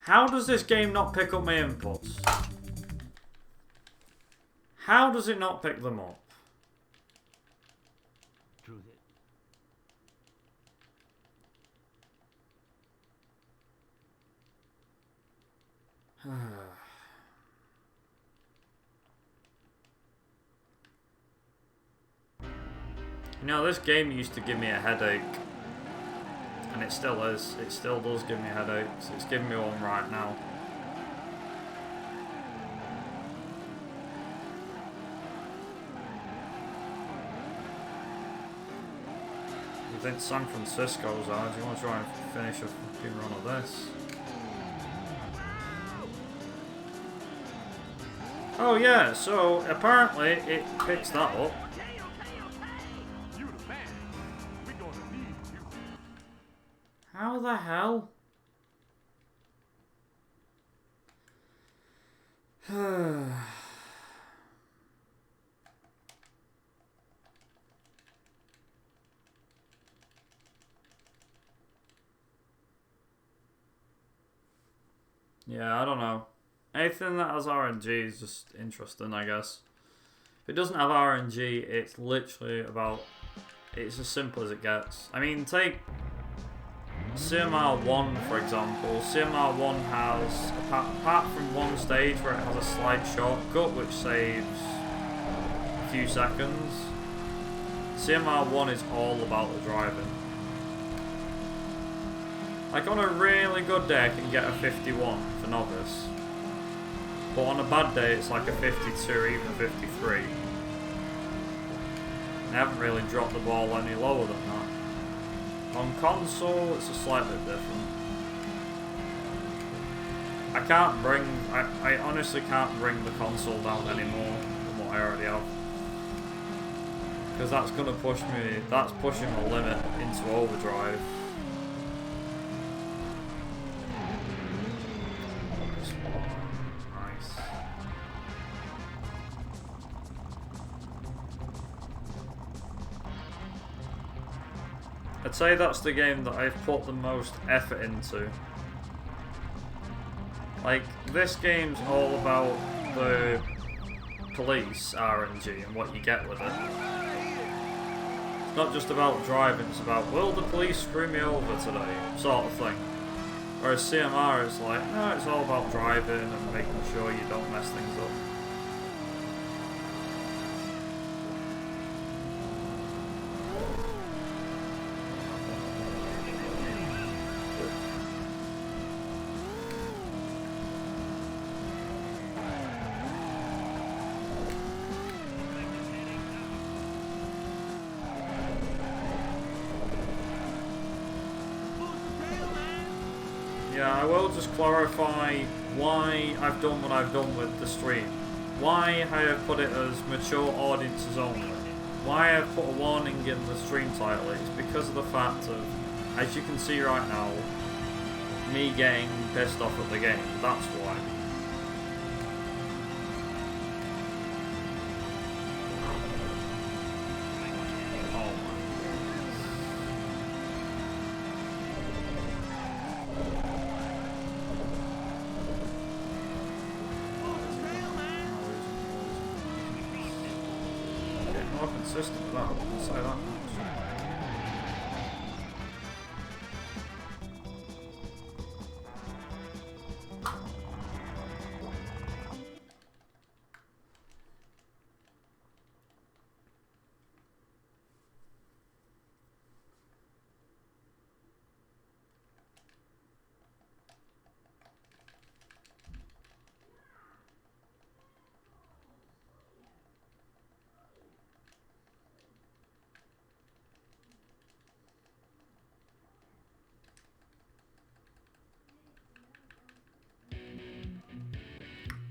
How does this game not pick up my inputs? How does it not pick them up? You know, this game used to give me a headache. And it still is. It still does give me headaches. It's giving me one right now. I think San Francisco's out. Do you want to try and finish a fucking run of this? Oh yeah, so apparently it picks that up. How the hell? Yeah, I don't know. Anything that has RNG is just interesting, I guess. If it doesn't have RNG, it's literally about... It's as simple as it gets. I mean, take CMR 1, for example. CMR 1 has, apart from one stage where it has a slight shortcut, which saves a few seconds, CMR 1 is all about the driving. Like, on a really good day, I can get a 51 for novice. But on a bad day, it's like a 52 or even a 53. I haven't really dropped the ball any lower than that. On console, it's a slightly different. I honestly can't bring the console down anymore than what I already have. Because that's going to push me, that's pushing the limit into overdrive. I'd say that's the game that I've put the most effort into. Like, this game's all about the police RNG and what you get with it. It's not just about driving, it's about, will the police screw me over today, sort of thing. Whereas CMR is like, no, it's all about driving and making sure you don't mess things up. Yeah, I will just clarify why I've done what I've done with the stream. Why I have put it as mature audiences only. Why I've put a warning in the stream title is because of the fact of, as you can see right now, me getting pissed off at the game. That's why. Consistent with that, I can say that much.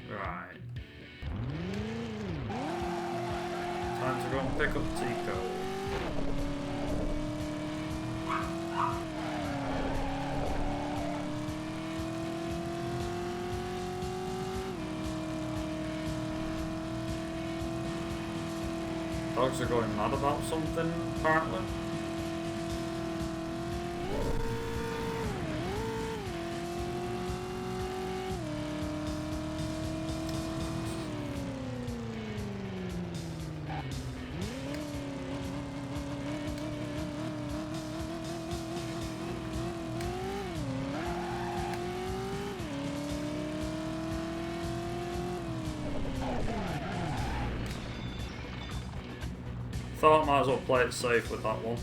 Right. Time to go and pick up Tico. Dogs are going mad about something, apparently. Thought I might as well play it safe with that one.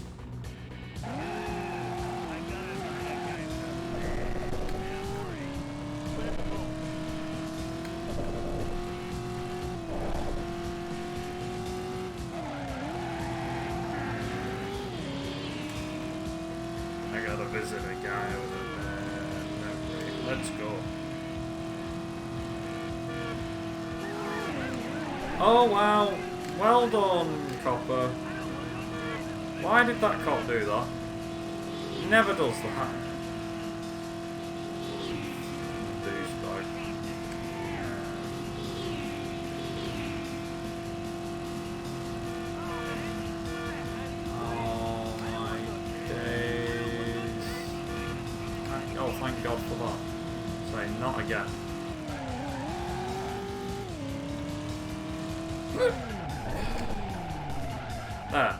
I gotta visit a guy with a memory. Let's go. Oh wow! Well done, Copper. Why did that cop do that? He never does that. Douchebag. Oh my days. Oh, thank God for that. Say, not again. There.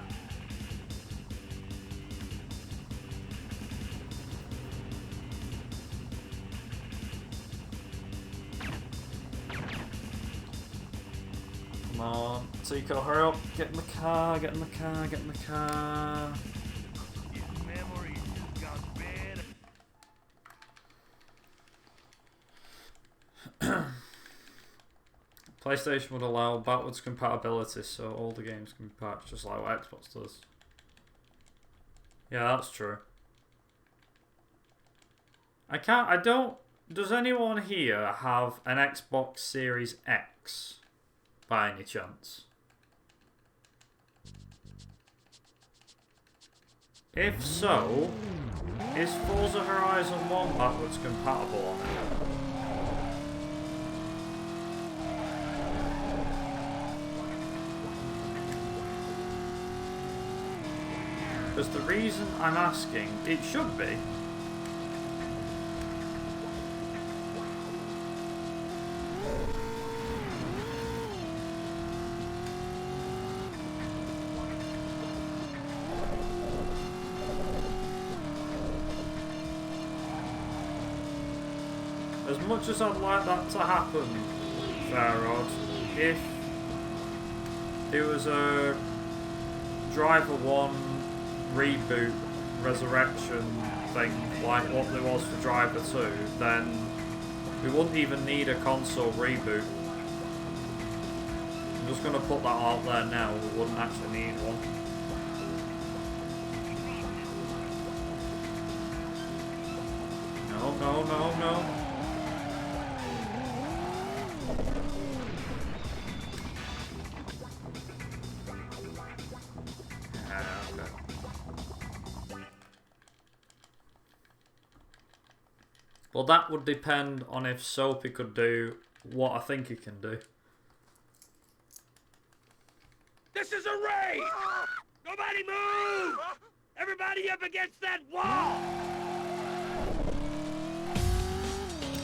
Come on, Tico, hurry up. Get in the car, get in the car, get in the car. PlayStation would allow backwards compatibility, so all the games can be patched just like what Xbox does. Yeah, that's true. I don't... Does anyone here have an Xbox Series X? By any chance? If so, is Forza Horizon 1 backwards compatible on it? Because the reason I'm asking, it should be. As much as I'd like that to happen, Farrod, if there was a Driver 1 reboot resurrection thing like what there was for Driver 2, then we wouldn't even need a console reboot. I'm just going to put that out there now, we wouldn't actually need one. No, no, no, no. Well, that would depend on if Soapy could do what I think he can do. This is a raid! Nobody move! Everybody up against that wall!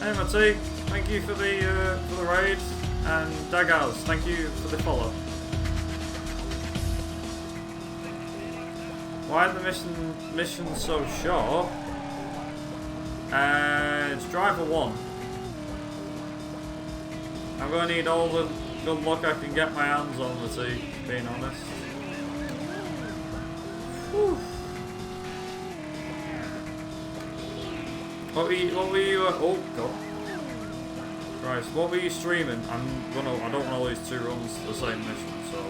Hey Matty, thank you for the raid, and Dagaz, thank you for the follow. Why are the missions so short? It's Driver 1. I'm going to need all the good luck I can get my hands on, Matty, being honest. Whew. What were you oh god. Christ, what were you streaming? I don't want to lose 2 runs to the same mission, so.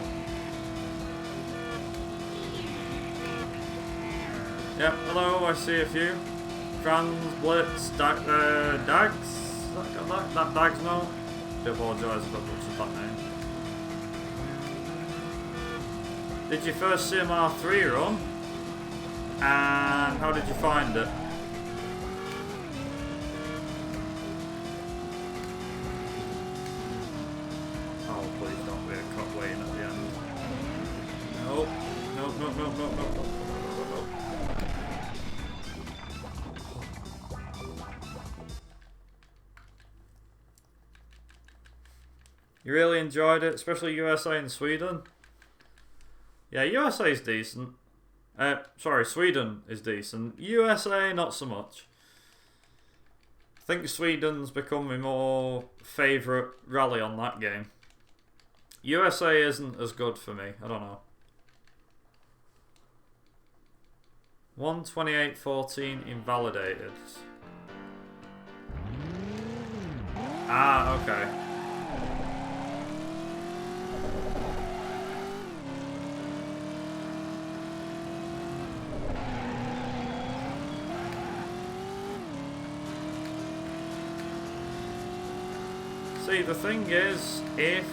Yep, hello, I see a few. Trans, Blitz, Dags? That Dags, no? I do apologise if I butchered that name. Did you first see MR3 run? And how did you find it? Oh, please don't be a cut waiting at the end. Nope. Nope. You really enjoyed it, especially USA and Sweden? Yeah, USA is decent. Sorry, Sweden is decent. USA, not so much. I think Sweden's become my more favourite rally on that game. USA isn't as good for me, I don't know. 128.14 invalidated. Ah, okay. See, the thing is, if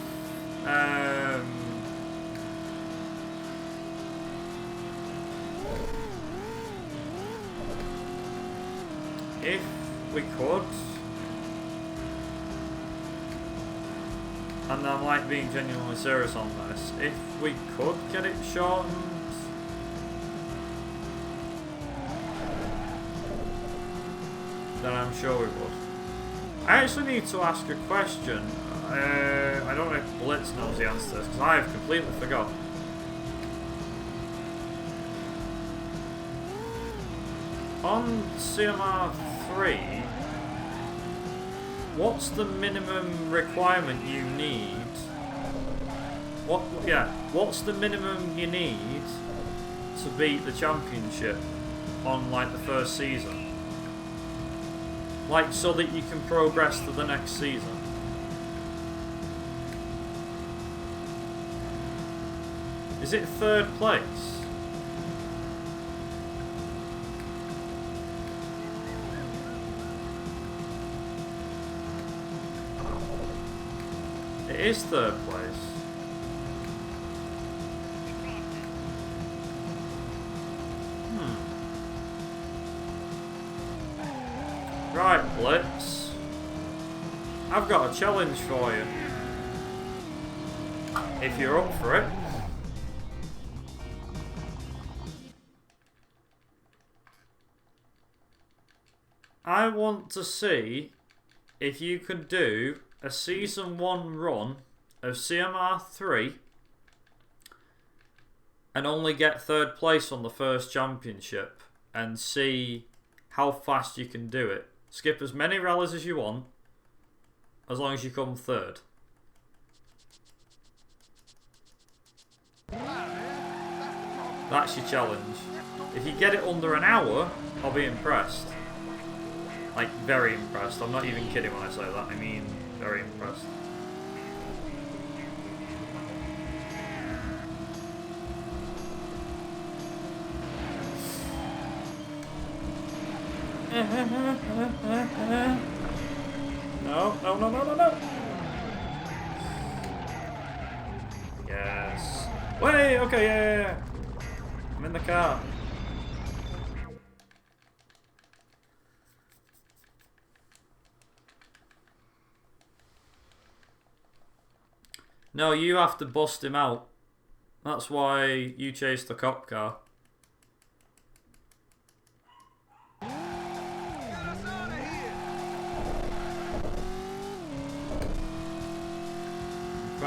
we could, and I'm like being genuinely serious on this, if we could get it shortened, then I'm sure we would. I actually need to ask a question. I don't know if Blitz knows the answer to this, because I have completely forgot. On CMR 3, what's the minimum requirement you need? What's the minimum you need to beat the championship on like the first season? Like, so that you can progress to the next season. Is it third place? It is third place. Right, Blitz. I've got a challenge for you. If you're up for it. I want to see if you can do a Season 1 run of CMR 3 and only get third place on the first championship and see how fast you can do it. Skip as many rallies as you want, as long as you come third. That's your challenge. If you get it under an hour, I'll be impressed. Like, very impressed. I'm not even kidding when I say that. I mean, very impressed. No. Yes. Wait, okay, yeah. I'm in the car. No, you have to bust him out. That's why you chased the cop car. The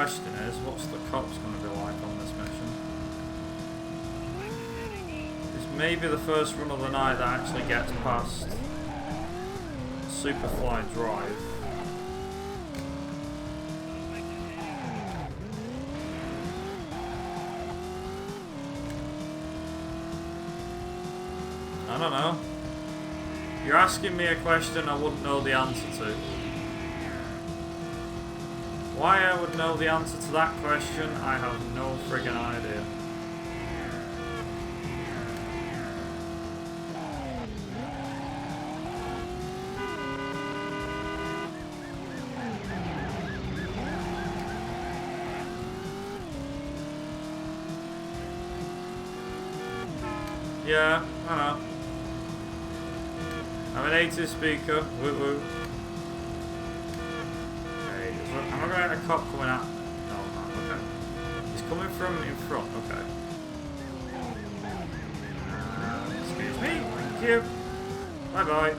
question is, what's the cops going to be like on this mission? It's maybe the first run of the night that actually gets past Superfly Drive. I don't know. You're asking me a question I wouldn't know the answer to. Why I would know the answer to that question, I have no friggin' idea. Yeah, I know. I'm an 80 speaker. Woo woo. Okay, am I going to get a cop coming out? No, I'm not. Okay. He's coming from in front. Okay. Excuse me. Thank you. Bye bye.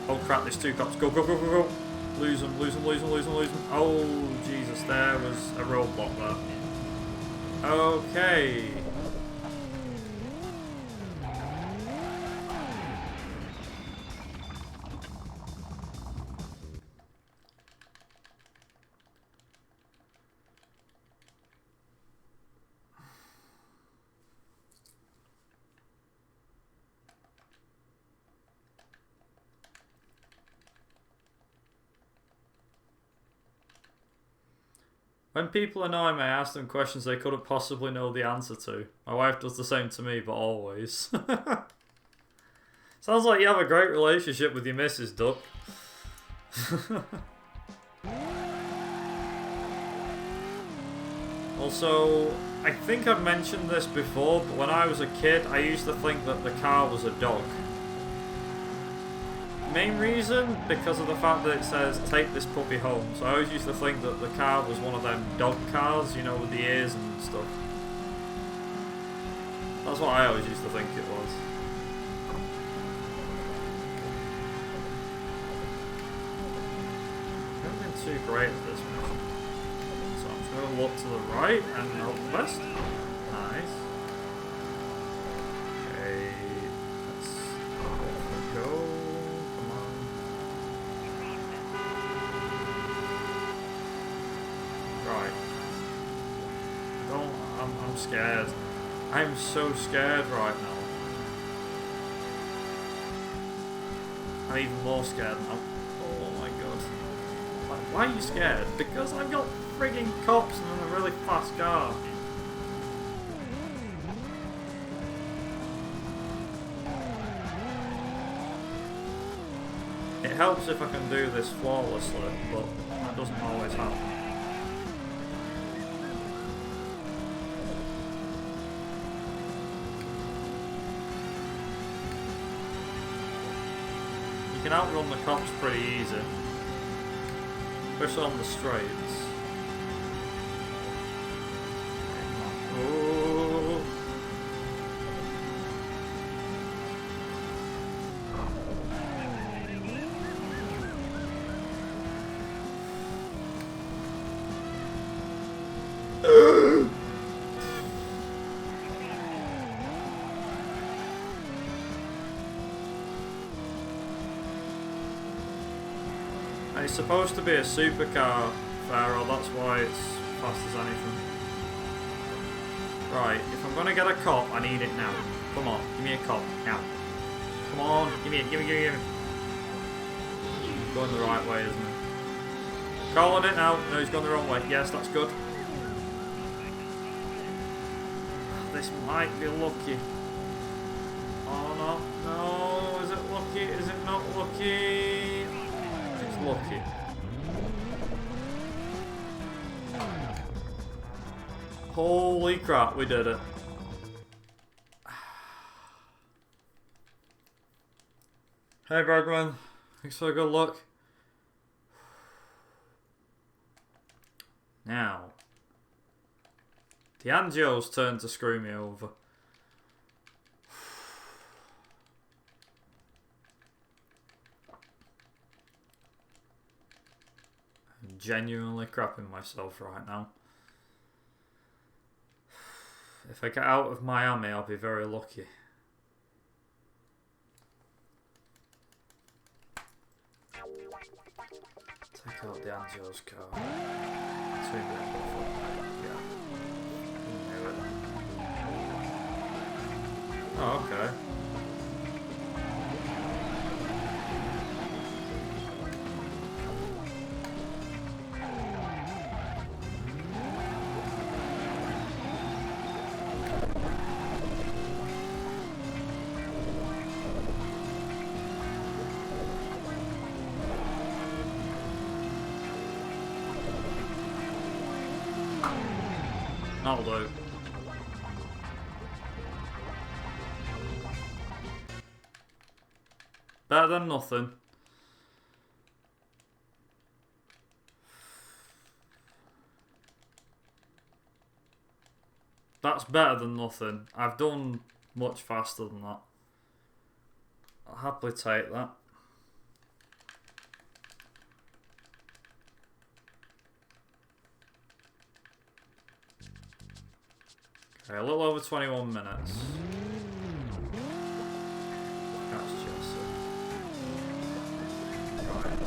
Oh crap, there's two cops. Go, go, go, go, go. Lose them, lose them, lose them, lose them, lose them. Oh, Jesus, there was a roadblock there. Okay. When people annoy me, I ask them questions they couldn't possibly know the answer to. My wife does the same to me, but always. Sounds like you have a great relationship with your missus, Duck. Also, I think I've mentioned this before, but when I was a kid, I used to think that the car was a dog. Main reason, because of the fact that it says, take this puppy home. So I always used to think that the car was one of them dog cars, you know, with the ears and stuff. That's what I always used to think it was. I haven't been too great at this mission. So I'm just going to look to the right and hope the best. Nice. Okay, let's go. I'm scared. I'm so scared right now. I'm even more scared now. Oh my god. Why are you scared? Because I've got frigging cops and a really fast car. It helps if I can do this flawlessly, but that doesn't always happen. You can outrun the cops pretty easy, especially on the straights. Oh. It's supposed to be a supercar, Pharaoh, that's why it's fast as anything. Right, if I'm gonna get a cop, I need it now. Come on, give me a cop, now. Come on, give me it, give me. Going the right way, isn't he? Calling it now. No, he's gone the wrong way. Yes, that's good. This might be lucky. Oh no, no, is it lucky? Is it not lucky? Lucky. Holy crap, we did it. Hey Bregman, thanks for the good luck. Now, D'Angio's turn to screw me over. Genuinely crapping myself right now. If I get out of Miami, I'll be very lucky. Take out the Angio's car. 2 minutes. Yeah. Knew it. Oh, okay. That'll do. Better than nothing. That's better than nothing. I've done much faster than that. I'll happily take that. Okay, a little over 21 minutes. That's just it. Right.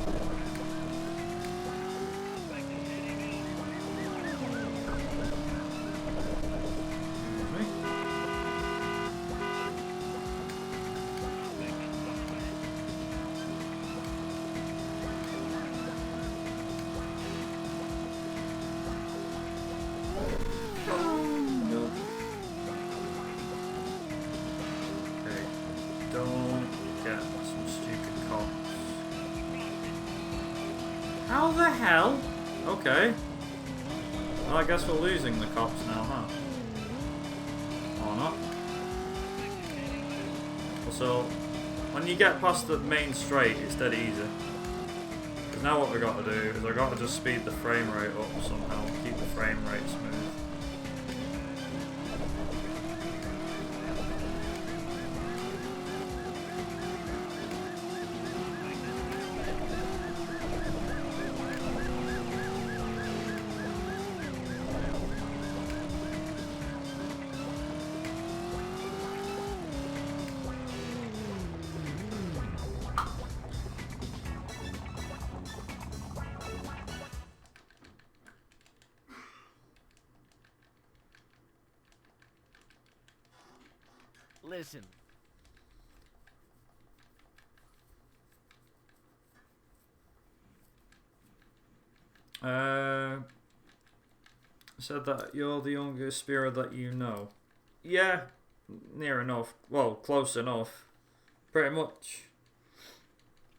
How the hell? Okay. Well, I guess we're losing the cops now, huh? Or not. So, when you get past the main straight, it's dead easy. Because now what we've got to do is I've got to just speed the frame rate up somehow, keep the frame rate smooth. Listen. Said that you're the youngest spirit that you know. Yeah, near enough. Well, close enough. Pretty much.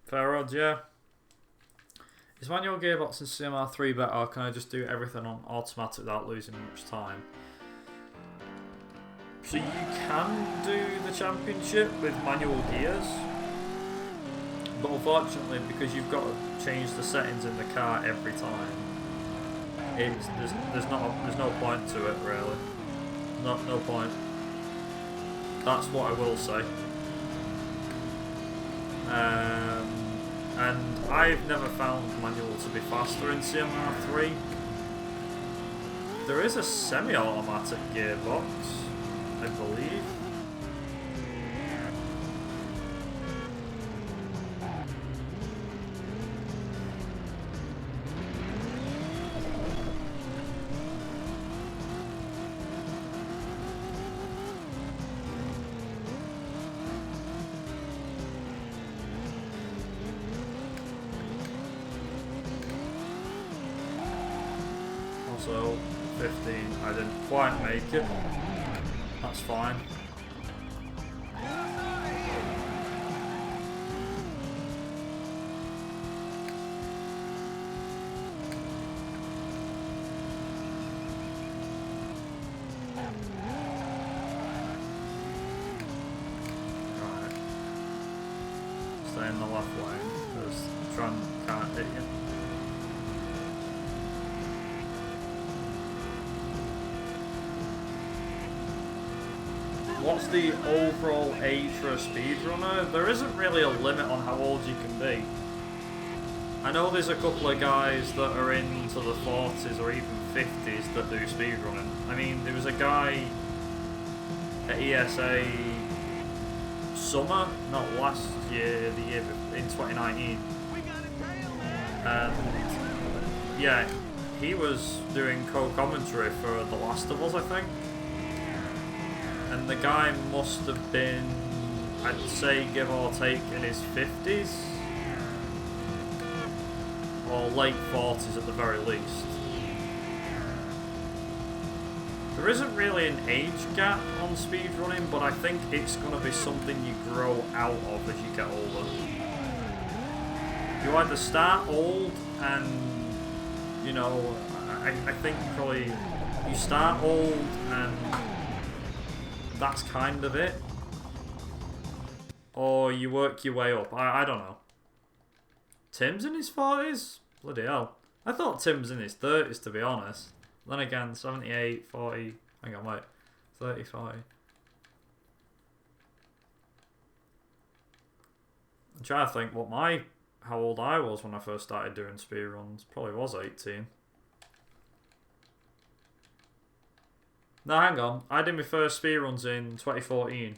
Fair odds, yeah. Is manual gearbox in CMR3 better, or can I just do everything on automatic without losing much time? So you can do the championship with manual gears, but unfortunately, because you've got to change the settings in the car every time, there's no point to it really. No point. That's what I will say. And I've never found manual to be faster in CMR3. There is a semi-automatic gearbox, I believe. Also, 15, I didn't quite make it. That's fine. Right. Stay in the left lane, because Tron can't hit you. What's the overall age for a speedrunner? There isn't really a limit on how old you can be. I know there's a couple of guys that are into the 40s or even 50s that do speedrunning. I mean, there was a guy at ESA summer, not last year, the year in 2019. And yeah, he was doing co-commentary for The Last of Us, I think. And the guy must have been, I'd say, give or take, in his 50s. Or late 40s at the very least. There isn't really an age gap on speedrunning, but I think it's going to be something you grow out of as you get older. You either start old and, you know, I think probably you start old and that's kind of it. Or you work your way up. I don't know. Tim's in his 40s? Bloody hell. I thought Tim was in his 30s, to be honest. Then again, 78, 40... Hang on, wait. 35. I'm trying to think how old I was when I first started doing speedruns. Probably was 18. No, hang on. I did my first speedruns in 2014.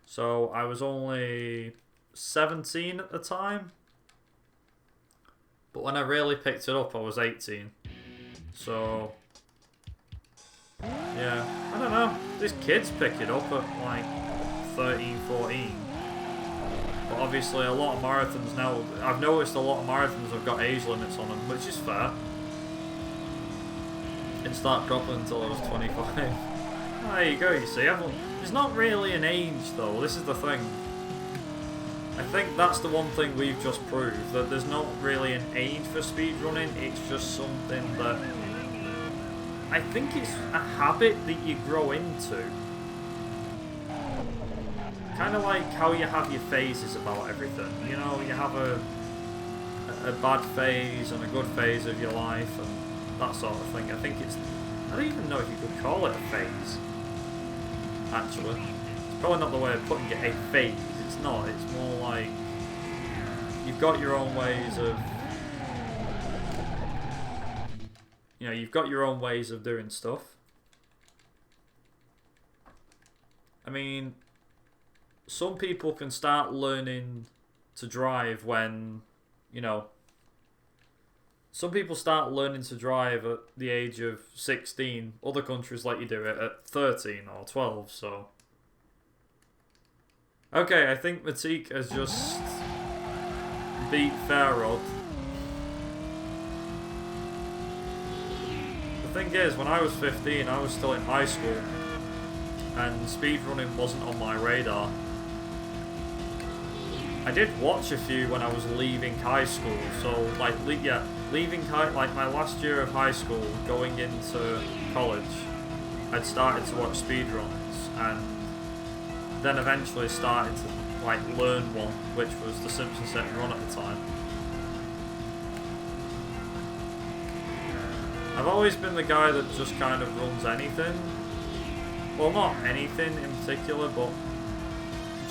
So I was only 17 at the time. But when I really picked it up, I was 18. So, yeah. I don't know. These kids pick it up at like 13, 14. But obviously a lot of marathons now, I've noticed a lot of marathons have got age limits on them, which is fair. Didn't start dropping until I was 25. There you go, you see. There's not really an age though, this is the thing. I think that's the one thing we've just proved, that there's not really an age for speedrunning, it's just something that I think it's a habit that you grow into. Kind of like how you have your phases about everything. You know, you have a bad phase and a good phase of your life and that sort of thing. I think it's... I don't even know if you could call it a phase, actually. It's probably not the way of putting it, a phase. It's not. It's more like you've got your own ways of... You know, you've got your own ways of doing stuff. I mean, some people can start learning to drive when, you know... Some people start learning to drive at the age of 16. Other countries let you do it at 13 or 12, so... Okay, I think Matique has just beat Fairrod. The thing is, when I was 15, I was still in high school, and speedrunning wasn't on my radar. I did watch a few when I was leaving high school, so like, leaving like my last year of high school, going into college, I'd started to watch speedruns, and then eventually started to like learn one, which was the Simpsons Set Run at the time. I've always been the guy that just kind of runs anything. Well, not anything in particular, but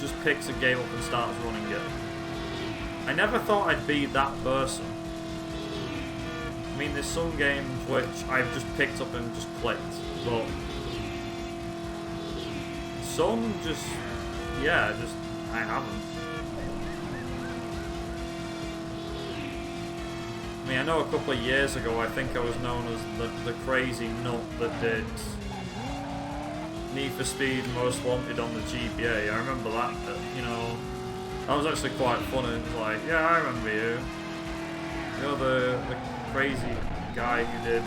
just picks a game up and starts running it. I never thought I'd be that person. I mean, there's some games which I've just picked up and just clicked, but some just, yeah, just, I haven't. I mean, I know a couple of years ago, I think I was known as the crazy nut that did Need for Speed Most Wanted on the GBA. I remember that, you know, that was actually quite fun, and it's like, yeah, I remember you. You're the crazy guy who did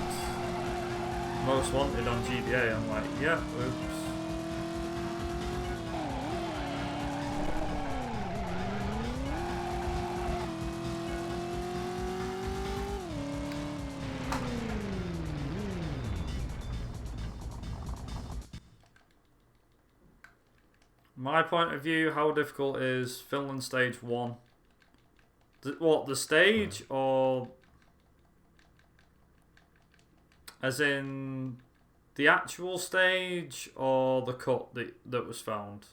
Most Wanted on GBA. I'm like, yeah, oops. My point of view, how difficult is Finland Stage 1? What, the stage, or as in the actual stage, or the cut that was found?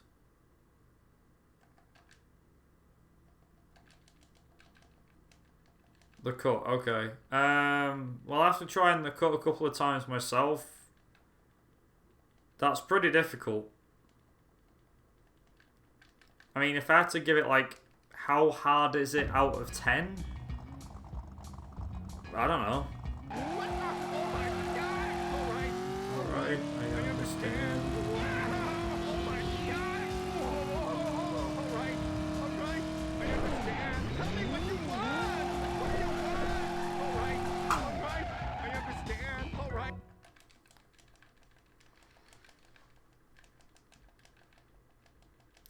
The cut, okay. Well, after trying the cut a couple of times myself, that's pretty difficult. I mean, if I had to give it, like, how hard is it out of 10? I don't know. Alright, I understand.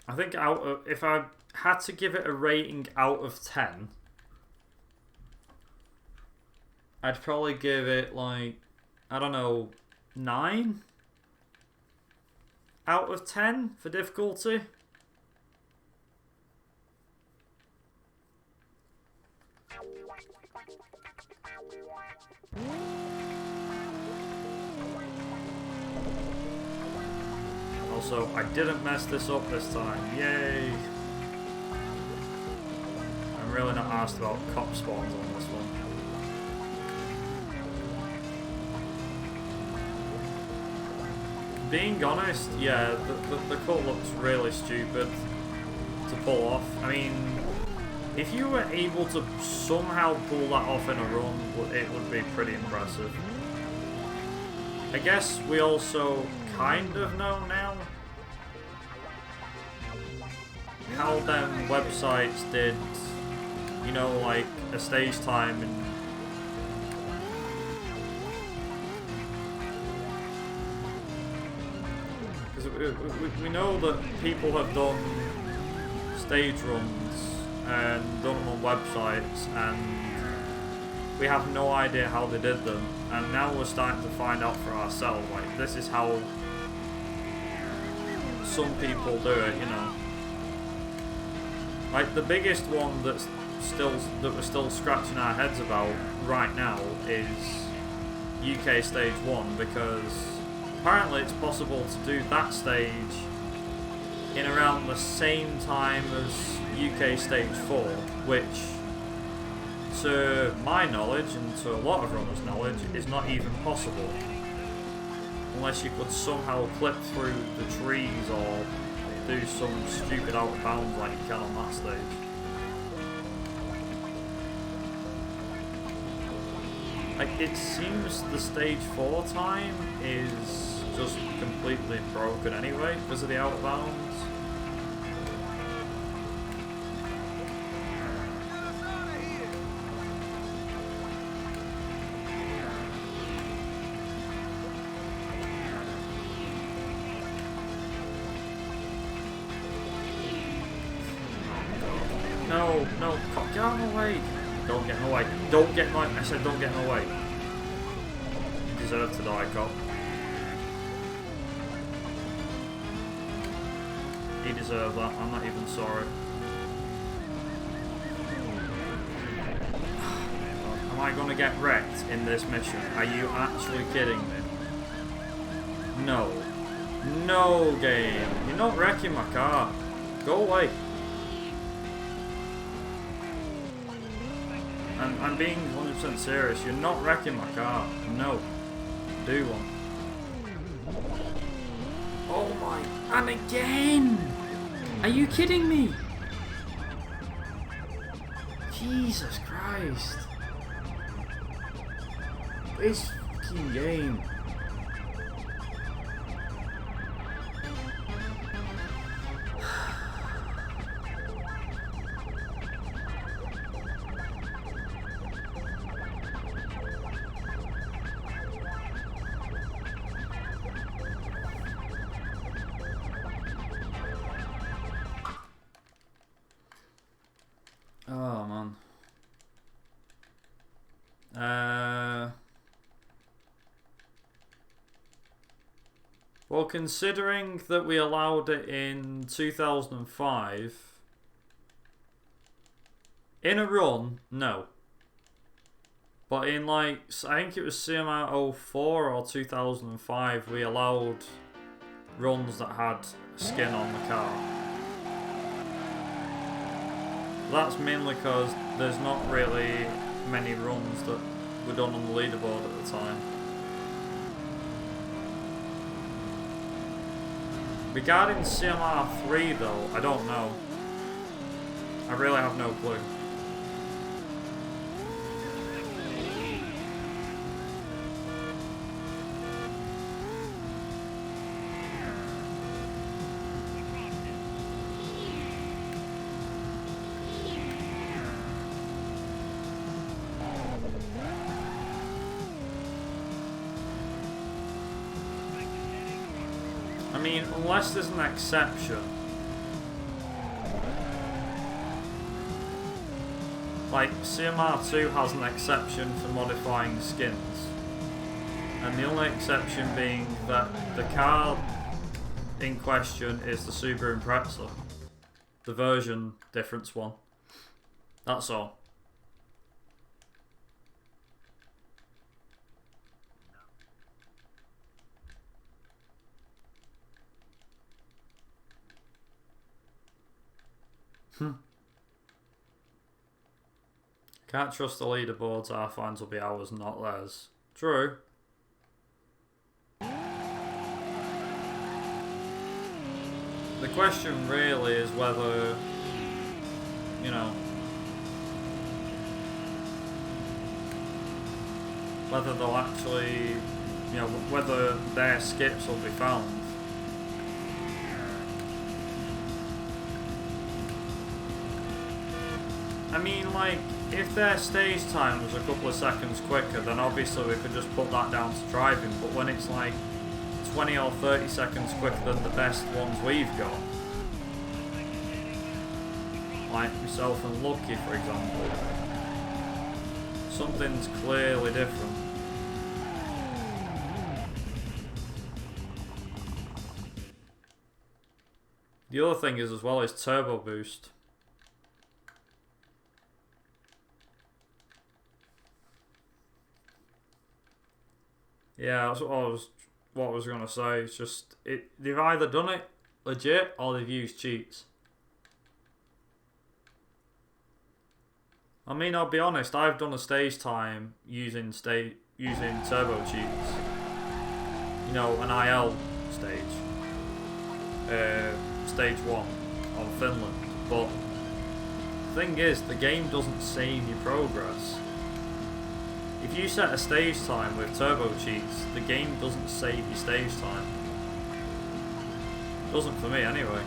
I think if I had to give it a rating out of 10, I'd probably give it like, I don't know, 9 out of 10 for difficulty. Also, I didn't mess this up this time. Yay! I'm really not asked about cop spawns on this one. Being honest, yeah, the cut looks really stupid to pull off. I mean, if you were able to somehow pull that off in a run, it would be pretty impressive. I guess we also kind of know now how them websites did, you know, like a stage time and because we know that people have done stage runs and done them on websites, and we have no idea how they did them, and now we're starting to find out for ourselves, like, this is how some people do it, you know. Like, the biggest one that we're still scratching our heads about right now is UK Stage 1, because apparently it's possible to do that stage in around the same time as UK Stage 4, which, to my knowledge and to a lot of runners' knowledge, is not even possible. Unless you could somehow clip through the trees or do some stupid out of bounds like you can on that stage. Like, it seems the Stage 4 time is just completely broken anyway because of the out of bounds. No, no, get out of my way. Don't get in the way. Don't get in my... I said don't get in the way. You deserve to die, cop. He deserved that. I'm not even sorry. Am I going to get wrecked in this mission? Are you actually kidding me? No. No, game. You're not wrecking my car. Go away. I'm being 100% serious. You're not wrecking my car. No. Do one. Oh my... And again! Are you kidding me? Jesus Christ. This fucking game. Oh man. Well, considering that we allowed it in 2005, in a run, no. But in, like, I think it was CMR 04 or 2005, we allowed runs that had skin on the car. That's mainly because there's not really many runs that were done on the leaderboard at the time. Regarding CMR 3 though, I don't know. I really have no clue. I mean, unless there's an exception. Like, CMR2 has an exception for modifying skins. And the only exception being that the car in question is the Subaru Impreza. The version difference one. That's all. Can't trust the leaderboards, our fans will be ours, not theirs. True. The question really is whether, you know, whether they'll actually, you know, whether their skips will be found. I mean, like, if their stage time was a couple of seconds quicker, then obviously we could just put that down to driving, but when it's like 20 or 30 seconds quicker than the best ones we've got, like myself and Lucky, for example, something's clearly different. The other thing is as well is turbo boost. Yeah, that's what I was gonna say. It's just they've either done it legit or they've used cheats. I mean, I'll be honest. I've done a stage time using turbo cheats. You know, an IL stage, stage 1 of Finland. But the thing is, the game doesn't save your progress. If you set a stage time with turbo cheats, the game doesn't save your stage time. Doesn't for me anyway.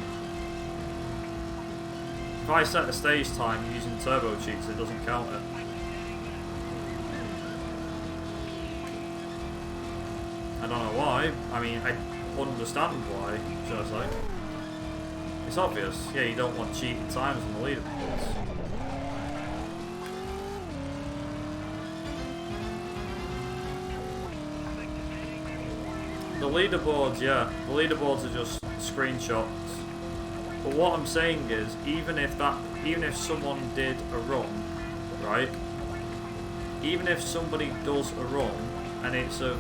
If I set a stage time using turbo cheats, it doesn't count it. I don't know why. I mean, I understand why, should I say. It's obvious. Yeah, you don't want cheating times on the leaderboards. The leaderboards, yeah. The leaderboards are just screenshots. But what I'm saying is, even if someone did a run, right? Even if somebody does a run and it's of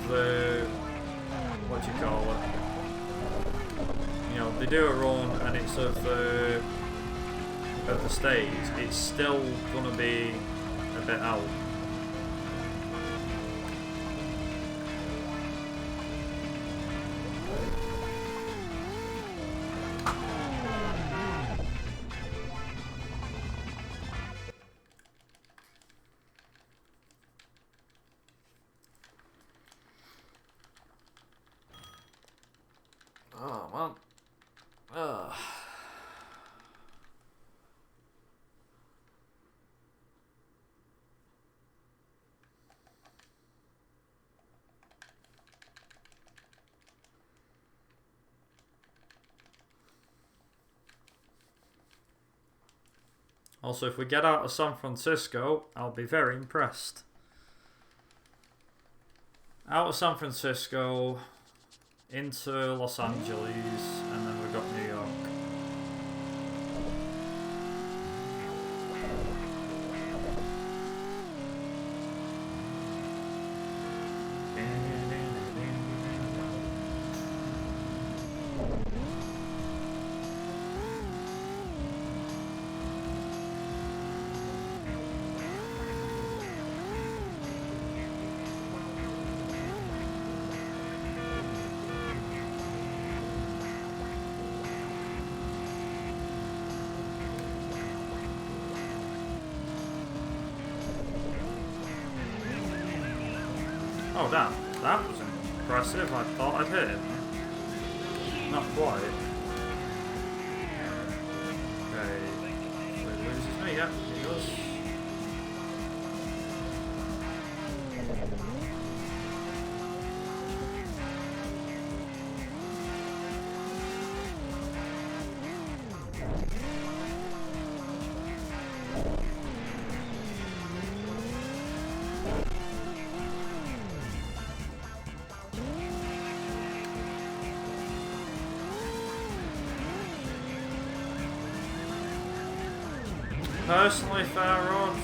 what do you call it? You know, they do a run and it's of the stage, it's still gonna be a bit out. Oh, man. Also, if we get out of San Francisco, I'll be very impressed. Out of San Francisco, into Los Angeles, and then we've got New York. Oh damn, that was impressive. I thought I'd hit him. Not quite. Okay. So he loses me, yeah, he does. Personally, Fairrod,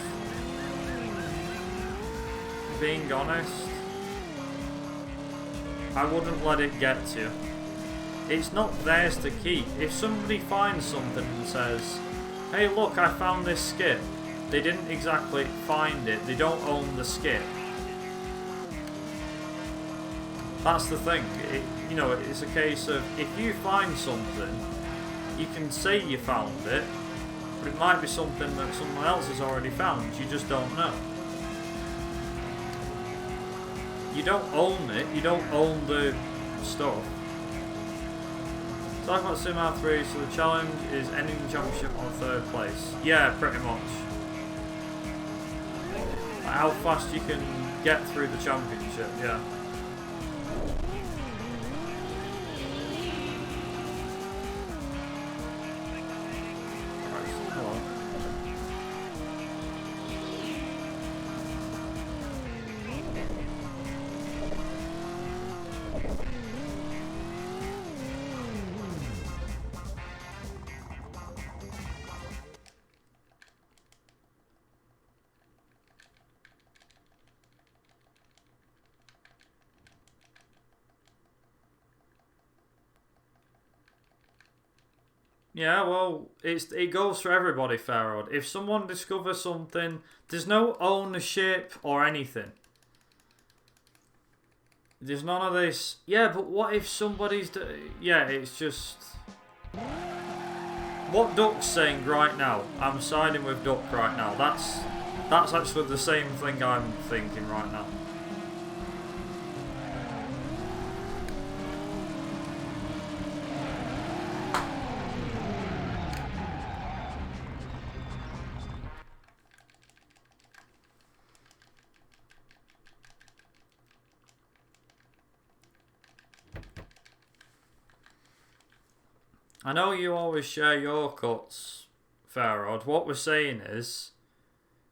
being honest, I wouldn't let it get to you. It's not theirs to keep. If somebody finds something and says, hey look, I found this skip, they didn't exactly find it, they don't own the skip. That's the thing, you know, it's a case of, if you find something, you can say you found it, but it might be something that someone else has already found, you just don't know. You don't own it, you don't own the stuff. Talking about Sim R3, so the challenge is ending the championship on 3rd place. Yeah, pretty much. Like how fast you can get through the championship, yeah. Yeah, well, it goes for everybody, Farrod. If someone discovers something, there's no ownership or anything. There's none of this. Yeah, but what if somebody's... Yeah, it's just... What Duck's saying right now, I'm siding with Duck right now. That's actually the same thing I'm thinking right now. I know you always share your cuts, Farrod. What we're saying is,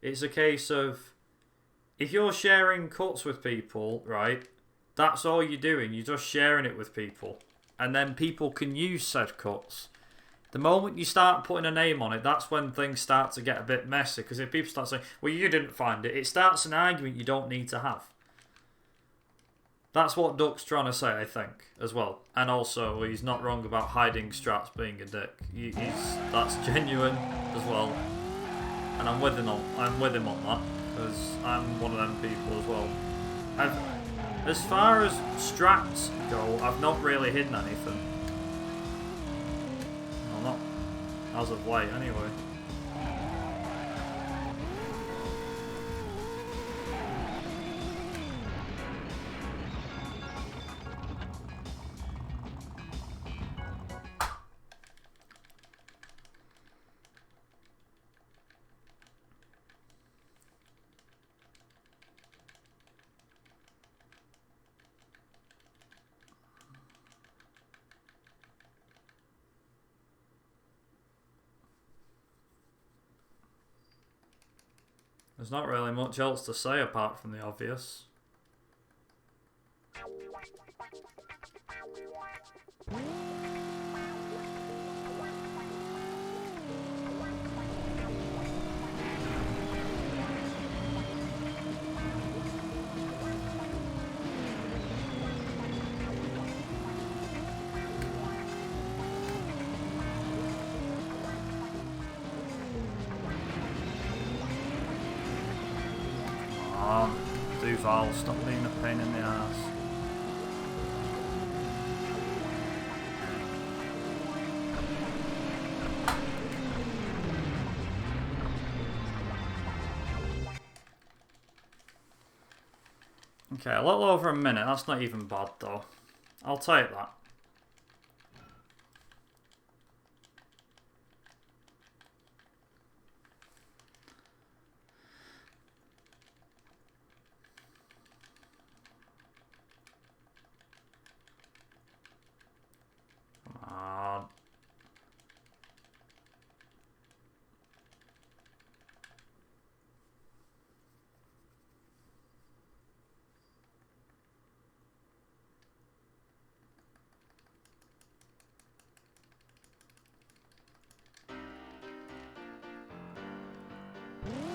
it's a case of, if you're sharing cuts with people, right, that's all you're doing. You're just sharing it with people. And then people can use said cuts. The moment you start putting a name on it, that's when things start to get a bit messy. Because if people start saying, well, you didn't find it, it starts an argument you don't need to have. That's what Duck's trying to say, I think, as well. And also, he's not wrong about hiding Strats being a dick. That's genuine as well. And I'm with him on that, because I'm one of them people as well. As far as Strats go, I've not really hidden anything. Well, not as of late, anyway. There's not really much else to say apart from the obvious. Duval, stop being a pain in the ass. Okay, a little over a minute, that's not even bad though. I'll take that.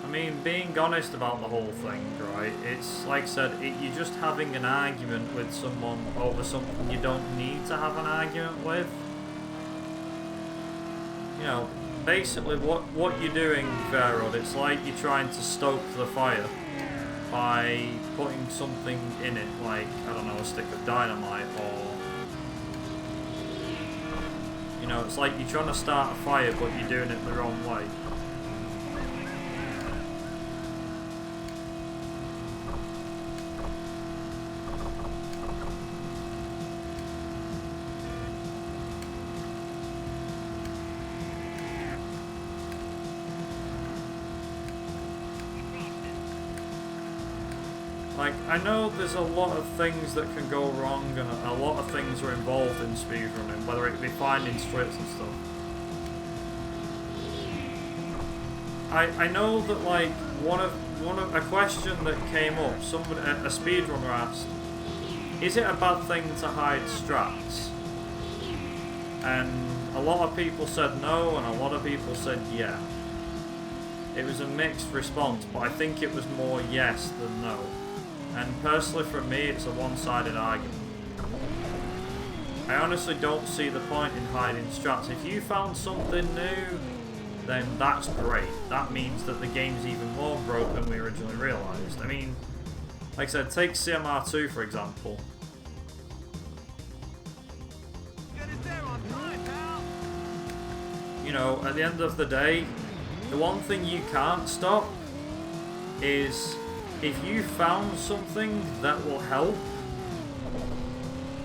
I mean, being honest about the whole thing, right? It's like I said, you're just having an argument with someone over something you don't need to have an argument with. You know, basically what you're doing, Farrod, it's like you're trying to stoke the fire by putting something in it, like, I don't know, a stick of dynamite, or... You know, it's like you're trying to start a fire, but you're doing it the wrong way. Like, I know there's a lot of things that can go wrong, and a lot of things are involved in speedrunning, whether it be finding splits and stuff. I know that, like, one of a question that came up, somebody, a speedrunner asked, is it a bad thing to hide strats? And a lot of people said no, and a lot of people said yeah. It was a mixed response, but I think it was more yes than no. And personally, for me, it's a one-sided argument. I honestly don't see the point in hiding strats. If you found something new, then that's great. That means that the game's even more broke than we originally realised. I mean, like I said, take CMR2 for example. You know, at the end of the day, the one thing you can't stop is if you found something that will help,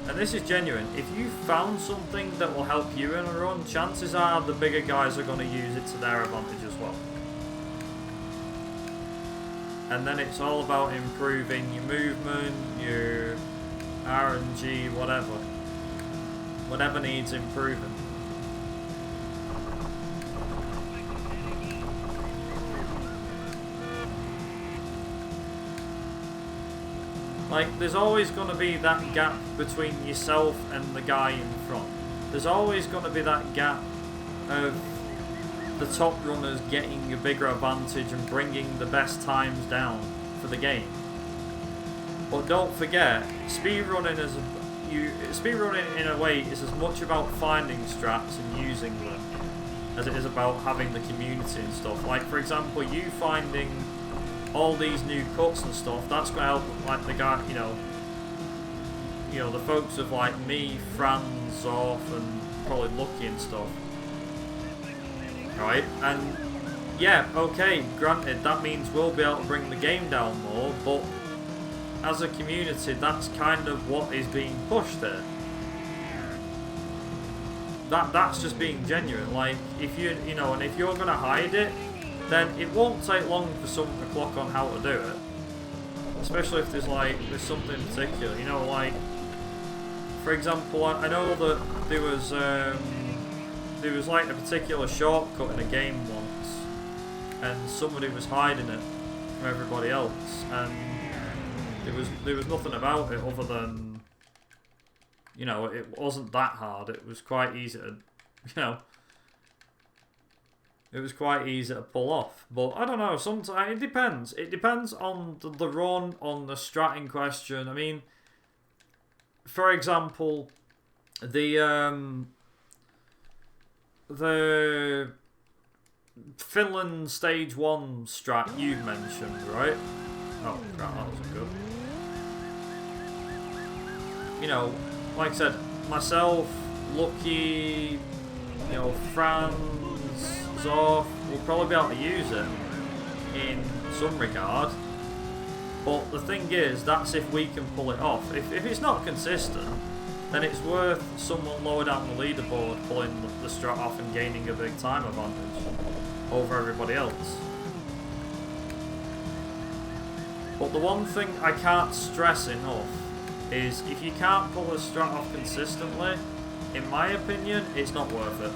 and this is genuine, if you found something that will help you in a run, chances are the bigger guys are going to use it to their advantage as well. And then it's all about improving your movement, your RNG, whatever. Whatever needs improving. Like, there's always going to be that gap between yourself and the guy in front. There's always going to be that gap of the top runners getting a bigger advantage and bringing the best times down for the game. But don't forget, speedrunning in a way is as much about finding strats and using them as it is about having the community and stuff. Like, for example, you finding all these new cuts and stuff, that's going to help, like, the guy, you know, the folks of, like, me, Franz, Zorf, and probably Lucky and stuff. Right? And, yeah, okay, granted, that means we'll be able to bring the game down more, but as a community, that's kind of what is being pushed there. That's just being genuine. Like, if you know, and if you're going to hide it, then it won't take long for someone to clock on how to do it. Especially if there's something in particular, you know, like, for example, I know that there was like a particular shortcut in a game once, and somebody was hiding it from everybody else, and there was nothing about it other than, you know, it wasn't that hard. It was quite easy to, you know, it was quite easy to pull off. But I don't know, sometimes it depends. It depends on the run, on the strat in question. I mean, for example, the Finland Stage 1 strat you mentioned, right? Oh crap, that wasn't good. You know, like I said, myself, Lucky, you know, Franz, Zorf, will probably be able to use it in some regard. But the thing is, that's if we can pull it off. If it's not consistent, then it's worth someone lower down the leaderboard pulling the strat off and gaining a big time advantage over everybody else. But the one thing I can't stress enough is if you can't pull a strat off consistently, in my opinion, it's not worth it.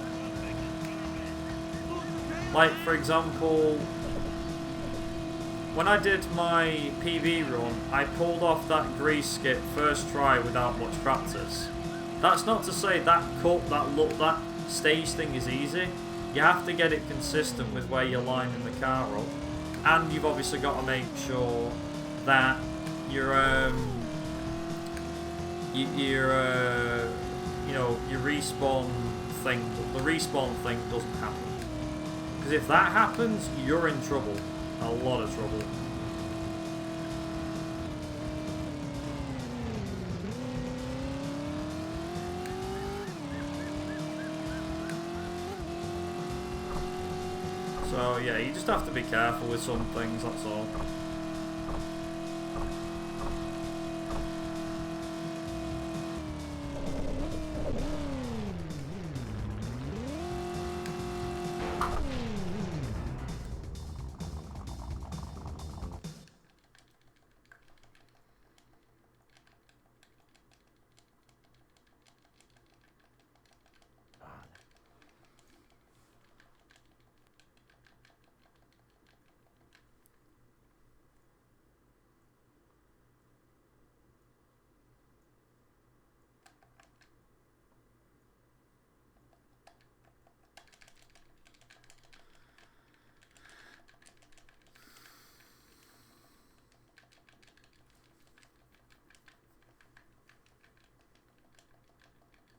Like, for example, when I did my PB run, I pulled off that grease skip first try without much practice. That's not to say that cut, that stage thing is easy. You have to get it consistent with where you're lining the car up, and you've obviously got to make sure that your you know, your respawn thing, the respawn thing doesn't happen. Because if that happens, you're in trouble. A lot of trouble. So yeah, you just have to be careful with some things, that's all.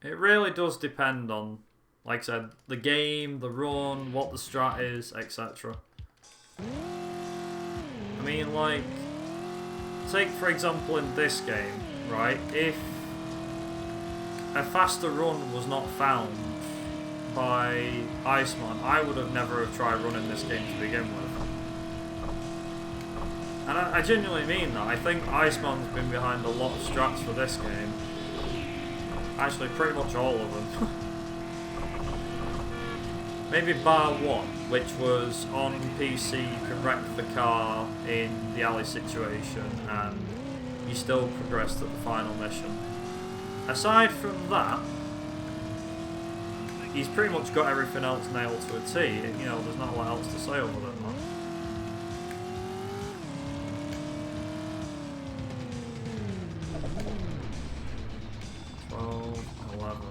It really does depend on, like I said, the game, the run, what the strat is, etc. I mean, like, take for example in this game, right? If a faster run was not found by Iceman, I would have never have tried running this game to begin with. And I genuinely mean that. I think Iceman's been behind a lot of strats for this game. Actually, pretty much all of them. Maybe bar one, which was on PC, you can wreck the car in the alley situation and you still progress to the final mission. Aside from that, he's pretty much got everything else nailed to a T. You know, there's not a lot else to say other than that. 12, 11.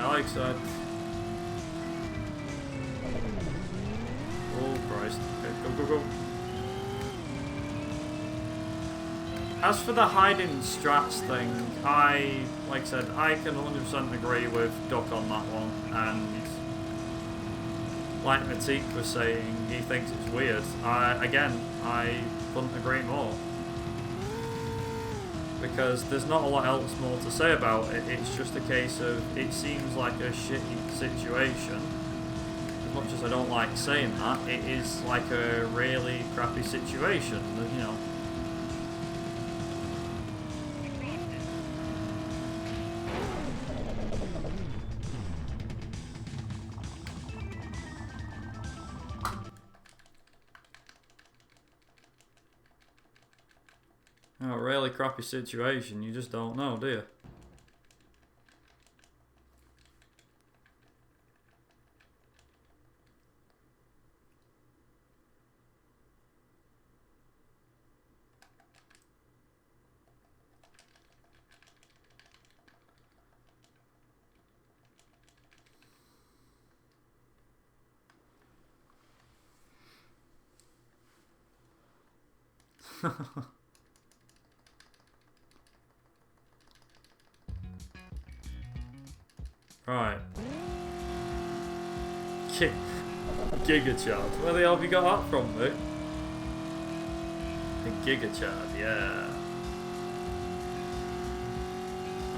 Like I said. Oh Christ. Okay, go, go, go. As for the hiding strats thing, like I said, I can 100% agree with Duck on that one, and like Matik was saying, he thinks it's weird. I couldn't agree more. Because there's not a lot else more to say about it. It's just a case of, it seems like a shitty situation. As much as I don't like saying that, it is like a really crappy situation, you know. A really crappy situation, you just don't know, do you? Right. Giga Chad. Where the hell have you got that from, mate? The Giga Chad, yeah.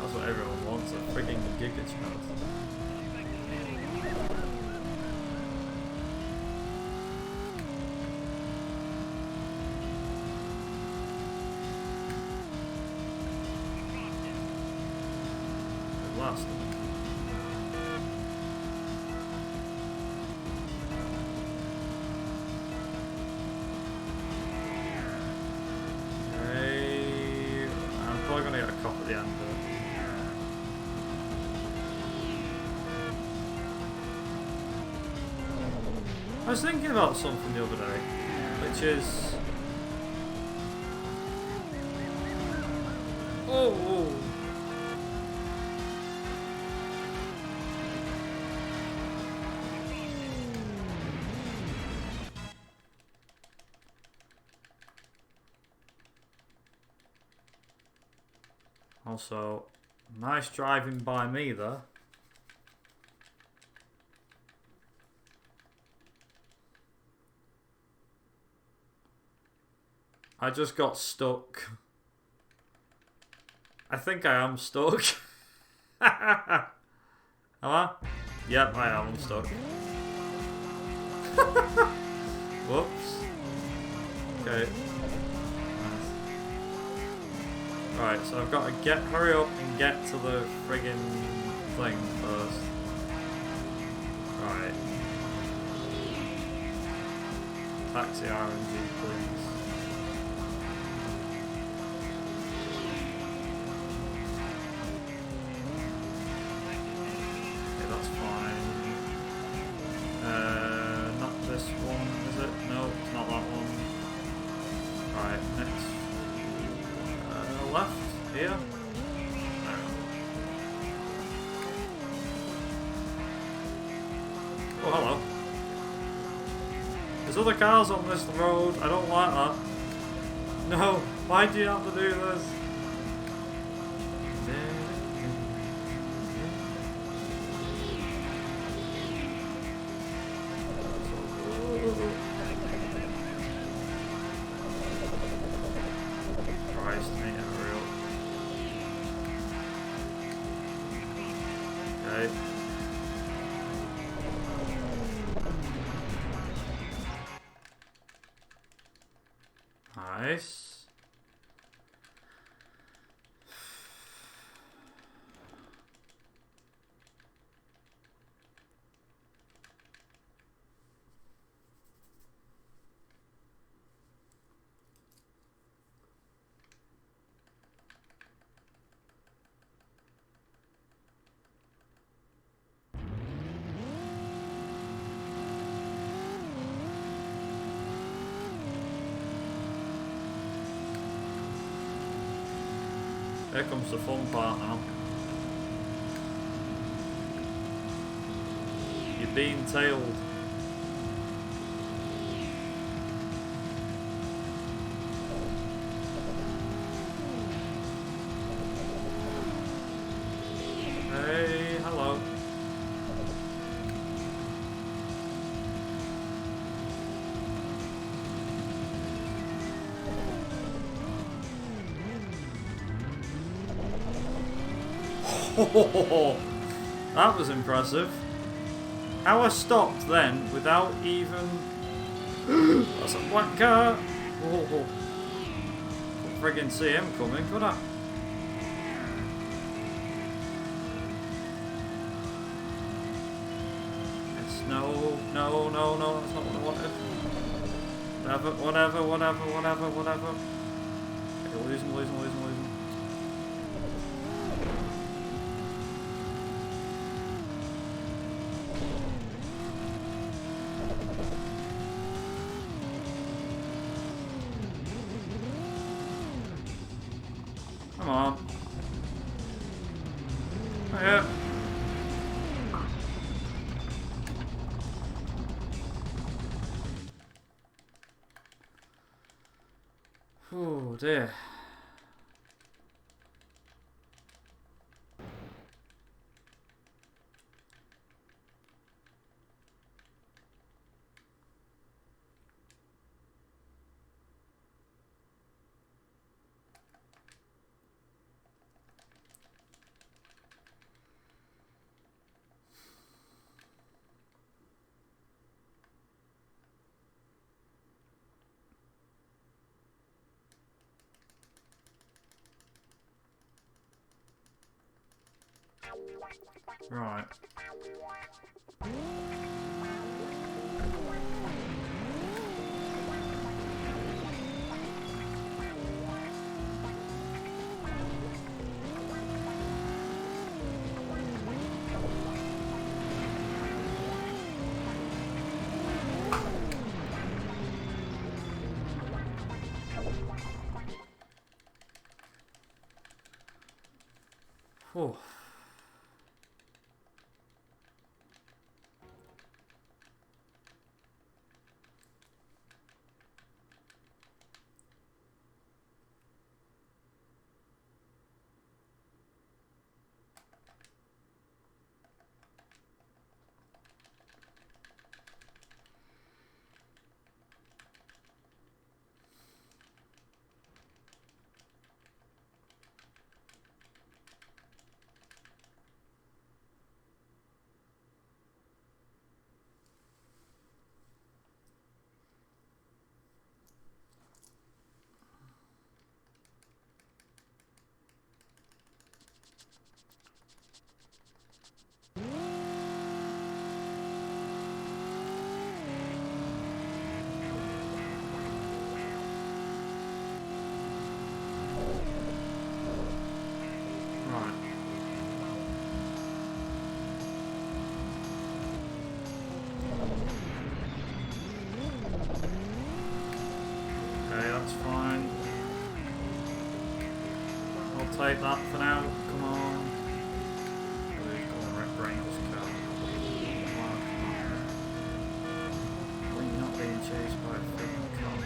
That's what everyone wants, a freaking Giga Chad. Last one. At the end of it. I was thinking about something the other day, which is... Oh! Also, nice driving by me there. I just got stuck. I think I am stuck. Am I? Yep, I am. I'm stuck. Whoops. Okay. Right, so I've got to hurry up and get to the friggin' thing first. Right. Taxi RNG, please. Okay, that's fine. Right, next. Left, here. Oh, hello. There's other cars on this road. I don't like that. No, why do you have to do this? Christ, me, real. Okay. Nice. Here comes the fun part now. You're being tailed. Hey, hello. Oh, that was impressive. How I stopped then without even... That's a black car. Oh, couldn't friggin' see him coming, could I? It's no, that's not what I wanted. Whatever. Okay, losing. Come on. Oh, yeah. Oh dear. Right. Oh. take that for now. Come on. We've got a Red Ranger's car. We're not being chased by a freaking cop.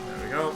There we go.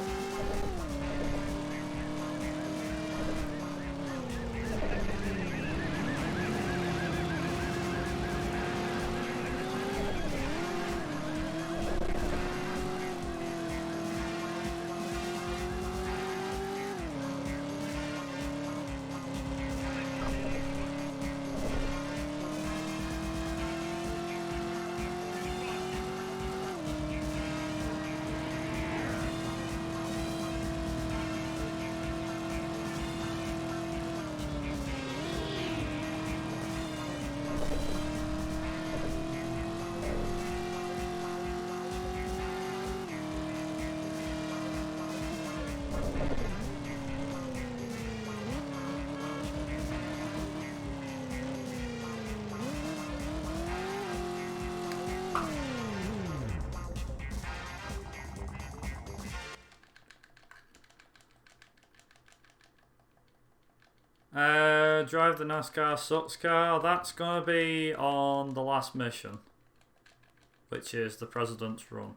Drive the NASCAR sucks car. That's gonna be on the last mission, which is the President's Run.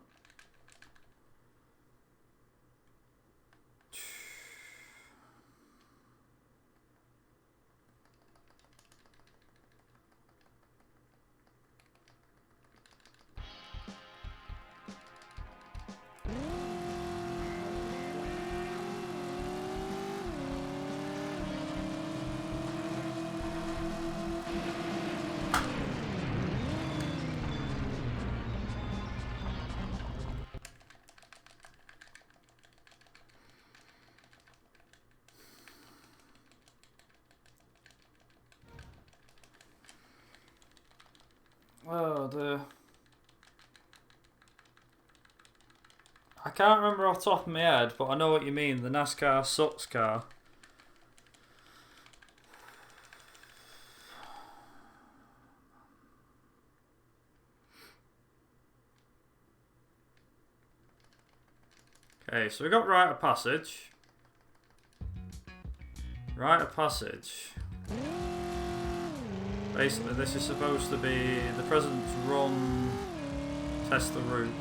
Oh dear. I can't remember off the top of my head, but I know what you mean. The NASCAR sucks car. Okay, so we got Rite of Passage. Rite of Passage. Basically, this is supposed to be the President's Run, test the route.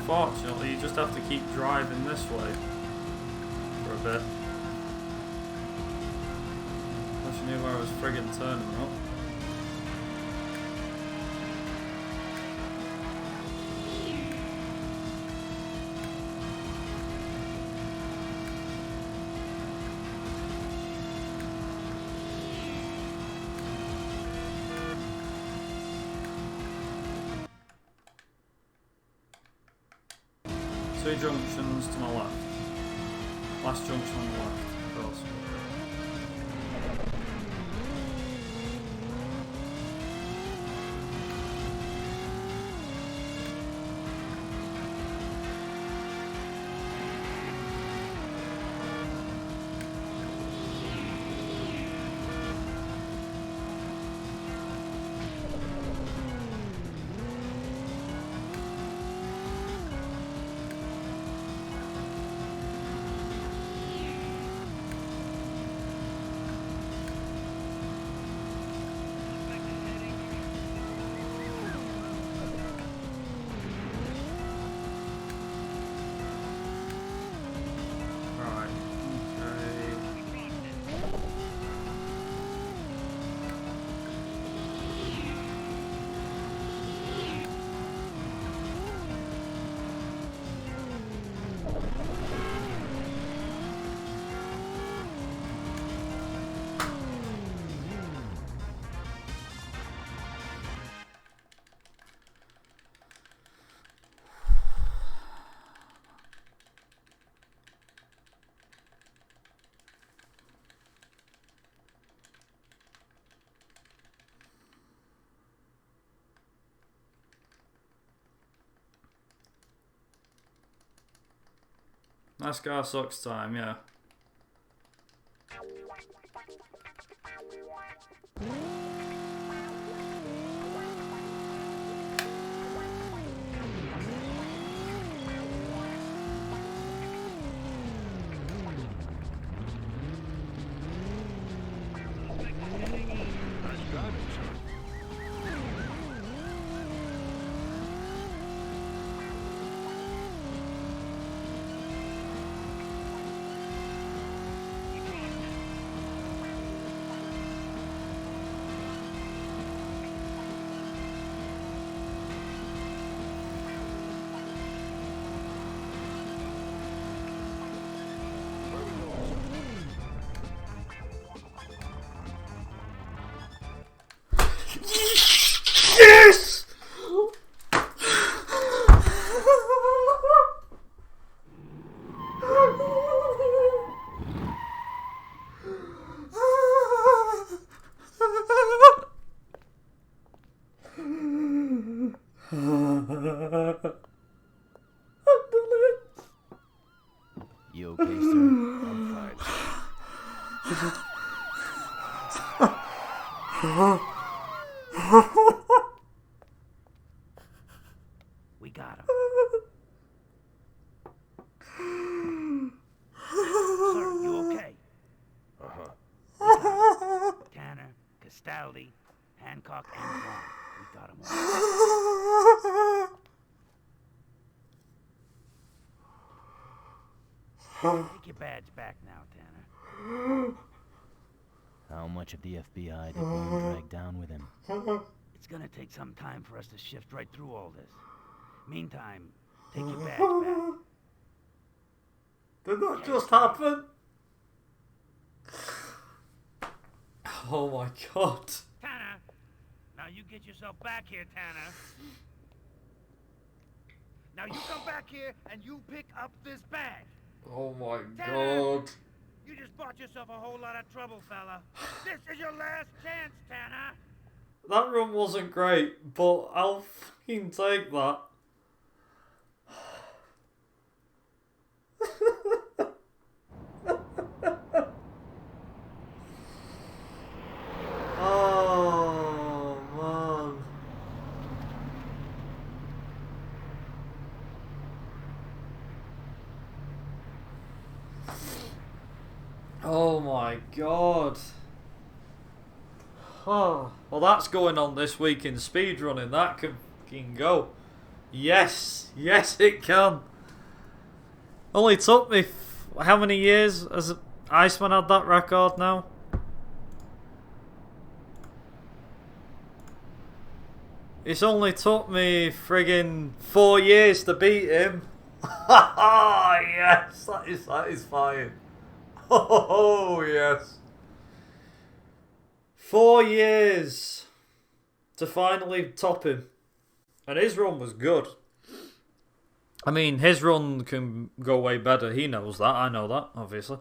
unfortunately, you just have to keep driving this way for a bit. Unless you knew where I was friggin' turning up. Two junctions to my left. Last junction on the left, of course. NASCAR sucks time, yeah. Yes! You okay, sir? I'm fine. We got him. Sir, you okay? Uh-huh. Tanner, Castaldi, Hancock, and Vaughn. We got him all. Take your badge back now, Tanner. How much of the FBI did Vaughn drag down with him? It's gonna take some time for us to shift right through all this. Meantime, take your badge back. Did that just happen? Oh my god. Tanner! Now you get yourself back here, Tanner. Now you come back here and you pick up this badge. Oh my Tanner! god. You just bought yourself a whole lot of trouble, fella. This is your last chance, Tanner. That run wasn't great, but I'll fucking take that. Oh man. Oh my god. Oh, well, that's going on this week in speedrunning. That can fucking go. Yes, yes, it can. Only took me how many years has Iceman had that record now? It's only took me friggin' 4 years to beat him. Yes, that is satisfying. Oh, yes. 4 years to finally top him. And his run was good. I mean, his run can go way better. He knows that. I know that, obviously.